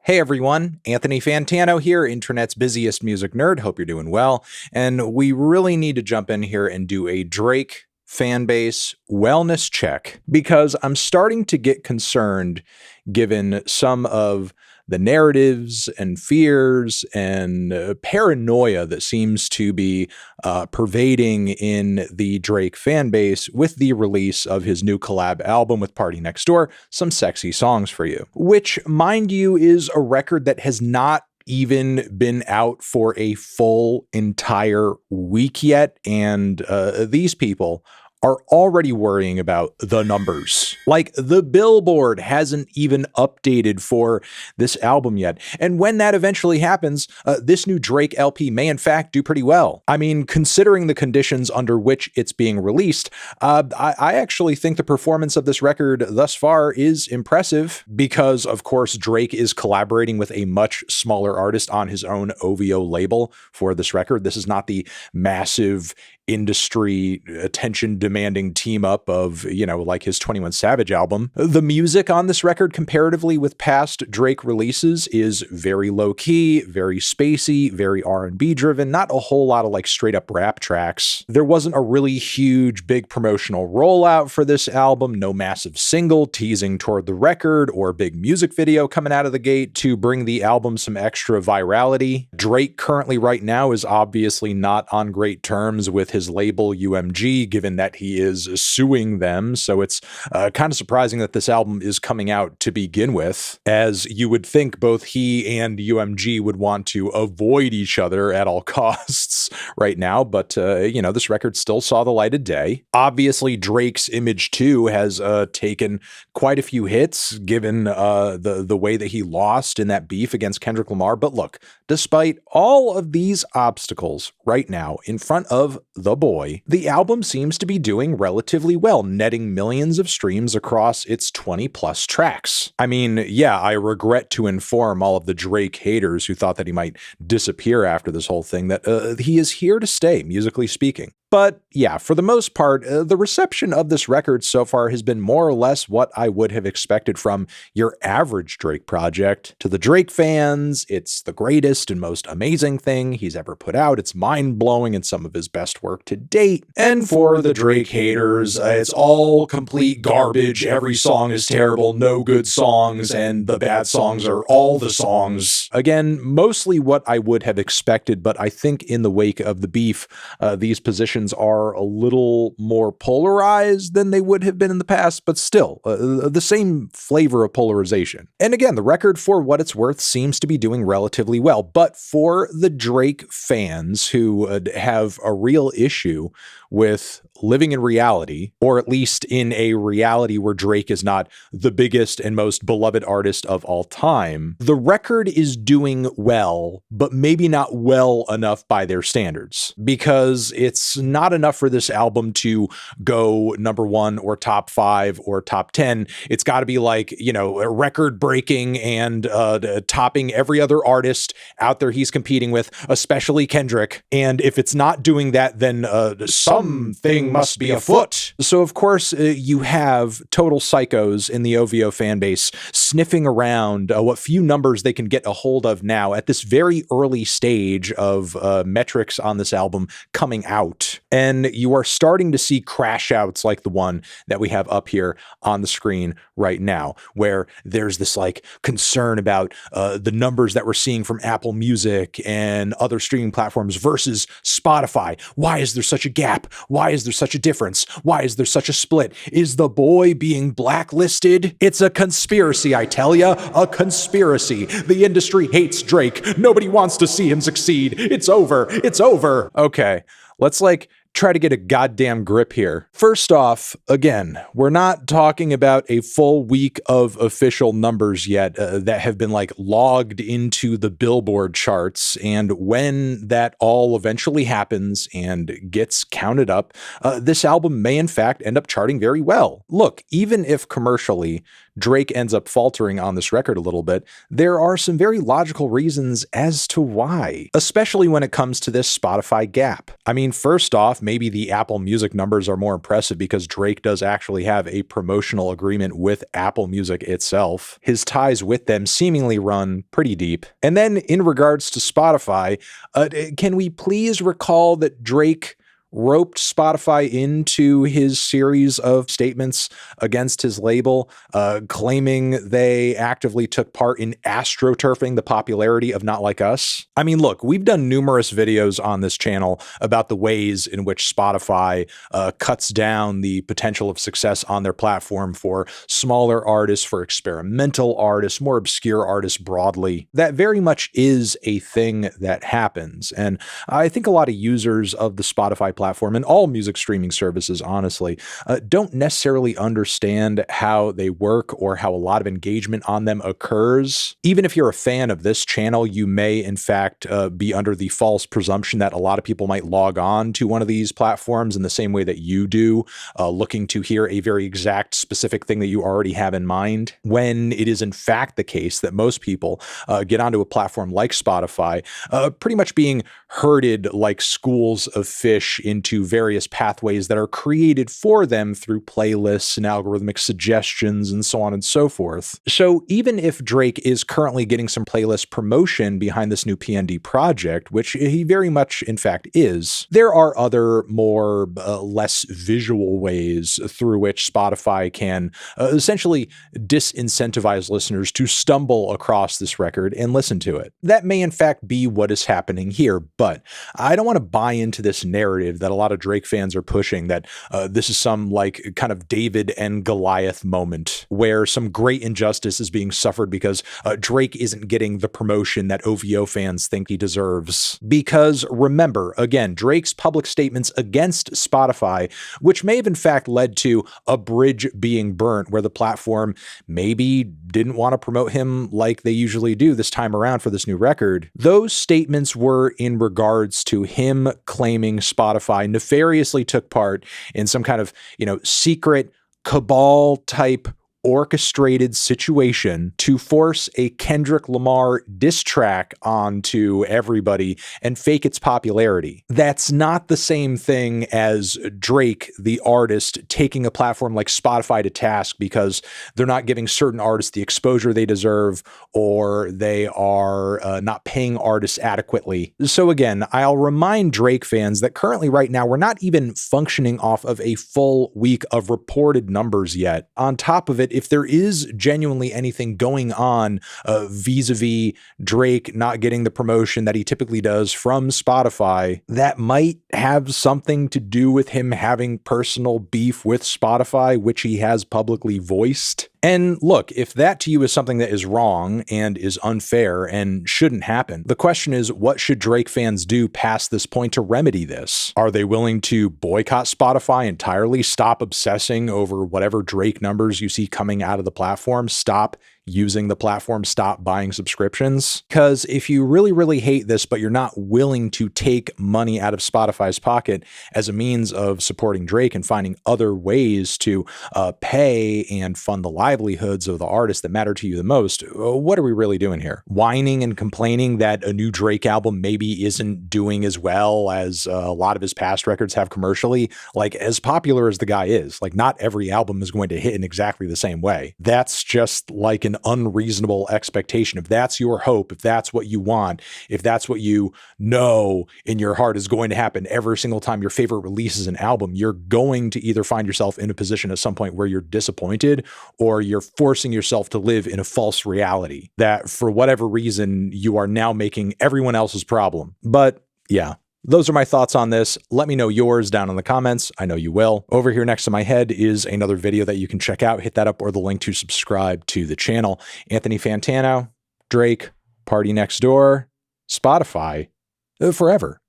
Hey everyone, Anthony Fantano here, internet's busiest music nerd. Hope you're doing well. And we really need to jump in here and do a Drake fanbase wellness check because I'm starting to get concerned given some of the narratives and fears and paranoia that seems to be pervading in the Drake fan base with the release of his new collab album with Party Next Door, Some Sexy Songs for You, which, mind you, is a record that has not even been out for a full entire week yet, and these people are already worrying about the numbers. Like, the Billboard hasn't even updated for this album yet. And when that eventually happens, this new Drake LP may in fact do pretty well. I mean, considering the conditions under which it's being released, I actually think the performance of this record thus far is impressive because, of course, Drake is collaborating with a much smaller artist on his own OVO label for this record. This is not the massive industry attention demanding team up of, like his 21 Savage album. The music on this record, comparatively with past Drake releases, is very low key, very spacey, very R&B driven, not a whole lot of like straight up rap tracks. There wasn't a really huge big promotional rollout for this album, no massive single teasing toward the record or big music video coming out of the gate to bring the album some extra virality. Drake currently right now is obviously not on great terms with his label UMG, given that he is suing them. So it's kind of surprising that this album is coming out to begin with, as you would think both he and UMG would want to avoid each other at all costs right now. But, this record still saw the light of day. Obviously, Drake's image too has taken quite a few hits given the way that he lost in that beef against Kendrick Lamar. But look, despite all of these obstacles right now in front of the boy, the album seems to be doing relatively well, netting millions of streams across its 20 plus tracks. I mean, yeah, I regret to inform all of the Drake haters who thought that he might disappear after this whole thing that he is here to stay, musically speaking. But yeah, for the most part, the reception of this record so far has been more or less what I would have expected from your average Drake project. To the Drake fans, it's the greatest and most amazing thing he's ever put out. It's mind-blowing and some of his best work to date. And for the Drake haters, it's all complete garbage. Every song is terrible, no good songs, and the bad songs are all the songs. Again, mostly what I would have expected, but I think in the wake of the beef, these positions are a little more polarized than they would have been in the past, but still the same flavor of polarization. And again, the record, for what it's worth, seems to be doing relatively well. But for the Drake fans who have a real issue with living in reality, or at least in a reality where Drake is not the biggest and most beloved artist of all time, the record is doing well, but maybe not well enough by their standards, because it's not enough for this album to go number one or top 5 or top 10. It's got to be like, record breaking and topping every other artist out there he's competing with, especially Kendrick. And if it's not doing that, then something must be afoot. So of course you have total psychos in the OVO fan base sniffing around what few numbers they can get a hold of now at this very early stage of metrics on this album coming out. And you are starting to see crash outs like the one that we have up here on the screen right now, where there's this like concern about the numbers that we're seeing from Apple Music and other streaming platforms versus Spotify. Why is there such a gap? Why is there such a difference? Why is there such a split? Is the boy being blacklisted? It's a conspiracy, I tell ya, a conspiracy. The industry hates Drake. Nobody wants to see him succeed. It's over. It's over. Okay, let's try to get a goddamn grip here. First off, again, we're not talking about a full week of official numbers yet that have been logged into the Billboard charts. And when that all eventually happens and gets counted up, this album may in fact end up charting very well. Look, even if commercially Drake ends up faltering on this record a little bit, there are some very logical reasons as to why, especially when it comes to this Spotify gap. I mean, first off, maybe the Apple Music numbers are more impressive because Drake does actually have a promotional agreement with Apple Music itself. His ties with them seemingly run pretty deep. And then in regards to Spotify, can we please recall that Drake roped Spotify into his series of statements against his label, claiming they actively took part in astroturfing the popularity of Not Like Us? I mean, look, we've done numerous videos on this channel about the ways in which Spotify cuts down the potential of success on their platform for smaller artists, for experimental artists, more obscure artists broadly. That very much is a thing that happens. And I think a lot of users of the Spotify platform and all music streaming services, honestly, don't necessarily understand how they work or how a lot of engagement on them occurs. Even if you're a fan of this channel, you may in fact be under the false presumption that a lot of people might log on to one of these platforms in the same way that you do, looking to hear a very exact specific thing that you already have in mind, when it is in fact the case that most people get onto a platform like Spotify, pretty much being herded like schools of fish into various pathways that are created for them through playlists and algorithmic suggestions and so on and so forth. So even if Drake is currently getting some playlist promotion behind this new PND project, which he very much in fact is, there are other more less visual ways through which Spotify can essentially disincentivize listeners to stumble across this record and listen to it. That may in fact be what is happening here, but I don't want to buy into this narrative that a lot of Drake fans are pushing, that this is some like kind of David and Goliath moment where some great injustice is being suffered because Drake isn't getting the promotion that OVO fans think he deserves. Because remember, again, Drake's public statements against Spotify, which may have in fact led to a bridge being burnt where the platform maybe didn't want to promote him like they usually do this time around for this new record, those statements were in regards to him claiming Spotify nefariously took part in some kind of, secret cabal type orchestrated situation to force a Kendrick Lamar diss track onto everybody and fake its popularity. That's not the same thing as Drake, the artist, taking a platform like Spotify to task because they're not giving certain artists the exposure they deserve, or they are not paying artists adequately. So again, I'll remind Drake fans that currently right now, we're not even functioning off of a full week of reported numbers yet. On top of it, if there is genuinely anything going on vis-a-vis Drake not getting the promotion that he typically does from Spotify, that might have something to do with him having personal beef with Spotify, which he has publicly voiced. And look, if that to you is something that is wrong and is unfair and shouldn't happen, the question is, what should Drake fans do past this point to remedy this? Are they willing to boycott Spotify entirely, stop obsessing over whatever Drake numbers you see coming out of the platform, stop using the platform, stop buying subscriptions? Because if you really, really hate this, but you're not willing to take money out of Spotify's pocket as a means of supporting Drake and finding other ways to pay and fund the livelihoods of the artists that matter to you the most, what are we really doing here? Whining and complaining that a new Drake album maybe isn't doing as well as a lot of his past records have commercially? Like, as popular as the guy is, like, not every album is going to hit in exactly the same way. That's just like an unreasonable expectation. If that's your hope, if that's what you want, if that's what you know in your heart is going to happen every single time your favorite releases an album, you're going to either find yourself in a position at some point where you're disappointed, or you're forcing yourself to live in a false reality that for whatever reason you are now making everyone else's problem. But yeah, those are my thoughts on this. Let me know yours down in the comments. I know you will. Over here next to my head is another video that you can check out. Hit that up, or the link to subscribe to the channel. Anthony Fantano, Drake, Party Next Door, Spotify, forever.